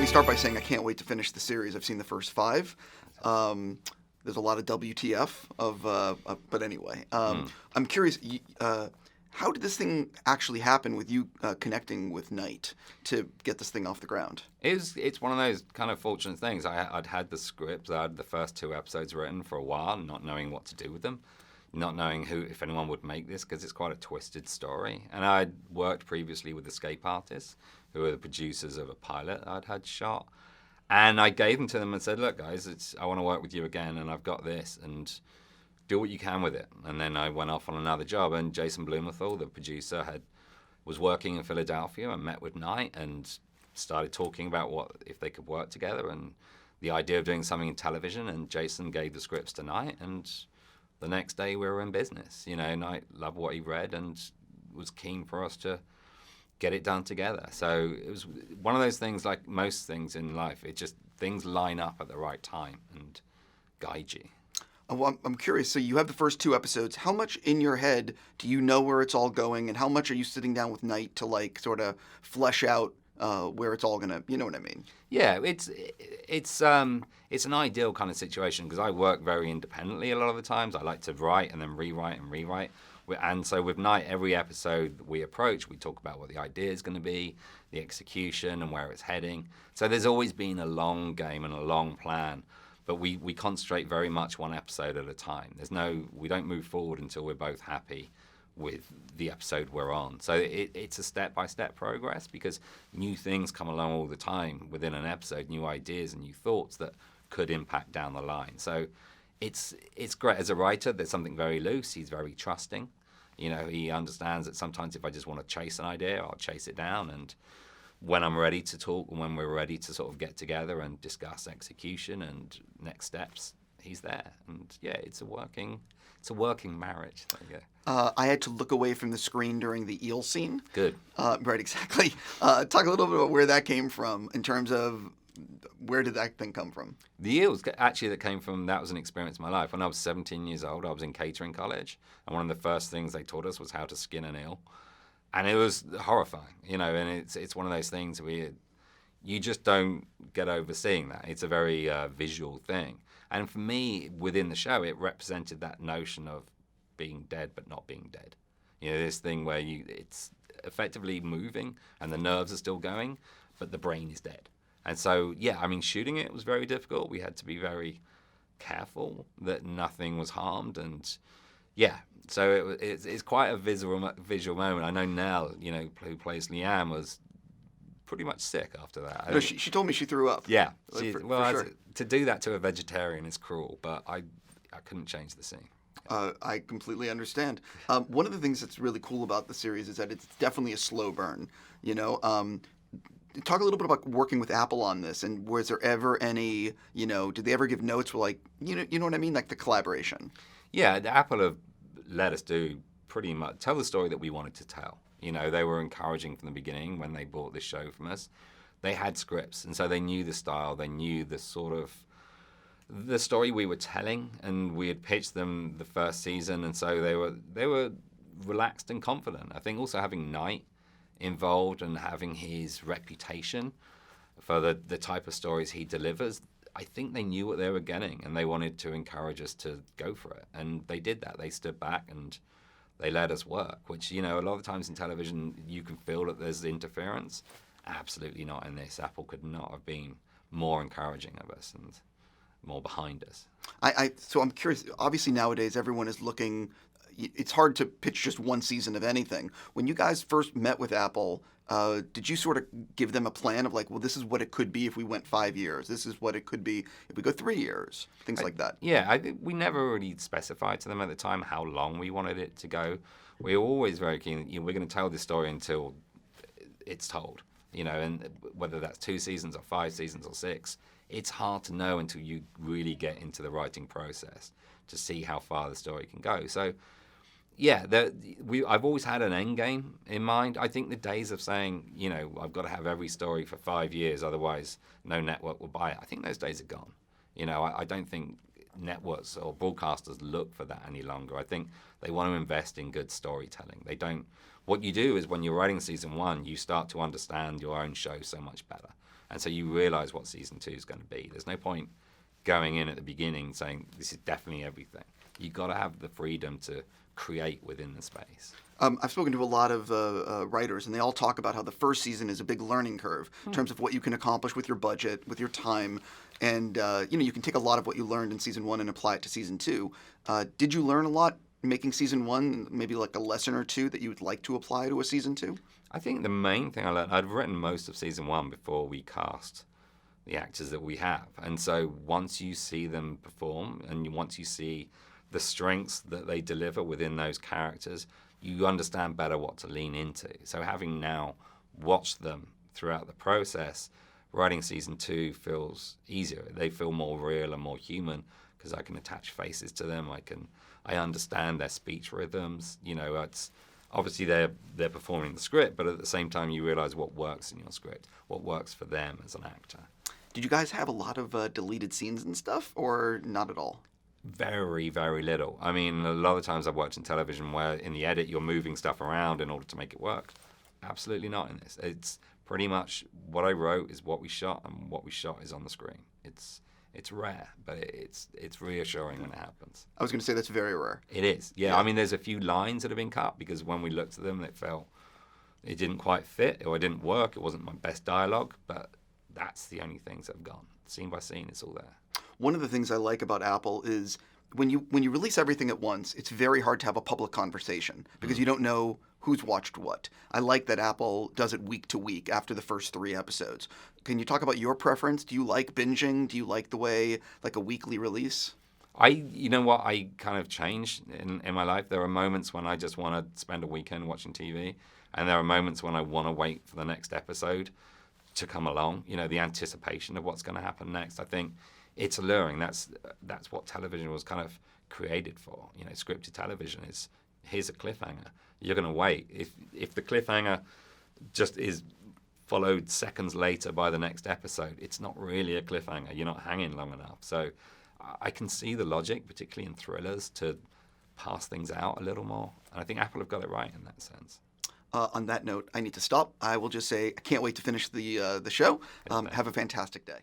start by saying I can't wait to finish the series. I've seen the first 5. There's a lot of WTF but anyway. I'm curious, how did this thing actually happen with you connecting with Knight to get this thing off the ground? It's one of those kind of fortunate things. I'd had the script, I had the first 2 episodes written for a while, not knowing what to do with them, not knowing if anyone would make this, because it's quite a twisted story. And I'd worked previously with escape artists, who were the producers of a pilot I'd had shot. And I gave them to them and said, look, guys, I want to work with you again, and I've got this, and do what you can with it. And then I went off on another job, and Jason Blumenthal, the producer, was working in Philadelphia and met with Knight and started talking about if they could work together and the idea of doing something in television. And Jason gave the scripts to Knight, and the next day we were in business. Knight loved what he read and was keen for us to get it done together. So it was one of those things, like most things in life, things line up at the right time and guide you. Well, I'm curious. So you have the first 2 episodes. How much in your head do you know where it's all going, and how much are you sitting down with Knight to sort of flesh out where it's all gonna? You know what I mean? Yeah, it's an ideal kind of situation because I work very independently a lot of the times. I like to write and then rewrite and rewrite. And so with Knight, every episode we approach, we talk about what the idea is going to be, the execution, and where it's heading. So there's always been a long game and a long plan. But we concentrate very much one episode at a time. We don't move forward until we're both happy with the episode we're on. So it's a step-by-step progress because new things come along all the time within an episode, new ideas and new thoughts that could impact down the line. So it's great. As a writer, there's something very loose. He's very trusting. He understands that sometimes if I just want to chase an idea, I'll chase it down. And when I'm ready to talk and when we're ready to sort of get together and discuss execution and next steps, he's there. And yeah, it's a working marriage. There you go. I had to look away from the screen during the eel scene. Good. Right, exactly. Talk a little bit about where that came from in terms of where did that thing come from? The eels, actually, that was an experience in my life. When I was 17 years old, I was in catering college, and one of the first things they taught us was how to skin an eel. And it was horrifying, and it's one of those things where you just don't get over seeing that. It's a very visual thing. And for me, within the show, it represented that notion of being dead but not being dead. This thing where it's effectively moving and the nerves are still going, but the brain is dead. And so, shooting it was very difficult. We had to be very careful that nothing was harmed. And so it's quite a visual moment. I know Nell, who plays Leanne, was pretty much sick after that. No, she told me she threw up. Yeah. For sure. To do that to a vegetarian is cruel, but I couldn't change the scene. I completely understand. One of the things that's really cool about the series is that it's definitely a slow burn. Talk a little bit about working with Apple on this, and was there ever any, did they ever give notes for you know what I mean, like the collaboration? Yeah, the Apple have let us do pretty much tell the story that we wanted to tell. They were encouraging from the beginning when they bought this show from us. They had scripts, and so they knew the style, they knew the sort of the story we were telling, and we had pitched them the first season, and so they were relaxed and confident. I think also having Knight involved and having his reputation for the type of stories he delivers, I think they knew what they were getting, and they wanted to encourage us to go for it. And they did that. They stood back and they let us work, which, a lot of times in television, you can feel that there's interference. Absolutely not in this. Apple could not have been more encouraging of us and more behind us. So I'm curious, obviously nowadays everyone is looking, it's hard to pitch just one season of anything. When you guys first met with Apple, did you sort of give them a plan of this is what it could be if we went 5 years. This is what it could be if we go 3 years, things like that? Yeah, I think we never really specified to them at the time how long we wanted it to go. We were always very keen, we're going to tell this story until it's told, and whether that's 2 seasons or 5 seasons or 6, it's hard to know until you really get into the writing process to see how far the story can go. So, yeah, I've always had an end game in mind. I think the days of saying, I've got to have every story for 5 years, otherwise no network will buy it, I think those days are gone. I don't think networks or broadcasters look for that any longer. I think they want to invest in good storytelling. They don't. What you do is when you're writing season 1, you start to understand your own show so much better. And so you realize what season 2 is going to be. There's no point going in at the beginning saying this is definitely everything. You got to have the freedom to create within the space. I've spoken to a lot of writers, and they all talk about how the first season is a big learning curve in terms of what you can accomplish with your budget, with your time, and you can take a lot of what you learned in season 1 and apply it to season 2. Did you learn a lot making season 1, maybe like a lesson or two that you would like to apply to a season 2? I think the main thing I learned, I'd written most of season 1 before we cast the actors that we have. And so once you see them perform and once you see the strengths that they deliver within those characters, you understand better what to lean into. So having now watched them throughout the process, writing season 2 feels easier. They feel more real and more human because I can attach faces to them. I understand their speech rhythms. It's obviously they're performing the script, but at the same time you realize what works in your script, what works for them as an actor. Did you guys have a lot of deleted scenes and stuff, or not at all? Very, very little. I mean, a lot of times I've worked in television where in the edit you're moving stuff around in order to make it work. Absolutely not in this. It's pretty much what I wrote is what we shot, and what we shot is on the screen. It's rare, but it's reassuring when it happens. I was going to say that's very rare. It is, yeah. I mean, there's a few lines that have been cut because when we looked at them, it didn't quite fit, or it didn't work. It wasn't my best dialogue, but that's the only things that have gone. Scene by scene, it's all there. One of the things I like about Apple is when you release everything at once, it's very hard to have a public conversation because you don't know who's watched what. I like that Apple does it week to week after the first 3 episodes. Can you talk about your preference? Do you like binging? Do you like the way, like a weekly release? You know what? I kind of changed in my life. There are moments when I just want to spend a weekend watching TV, and there are moments when I want to wait for the next episode to come along. The anticipation of what's going to happen next. I think it's alluring. That's what television was kind of created for. Scripted television is, here's a cliffhanger. You're going to wait. If the cliffhanger just is followed seconds later by the next episode, it's not really a cliffhanger. You're not hanging long enough. So I can see the logic, particularly in thrillers, to pass things out a little more. And I think Apple have got it right in that sense. On that note, I need to stop. I will just say I can't wait to finish the show. Have a fantastic day.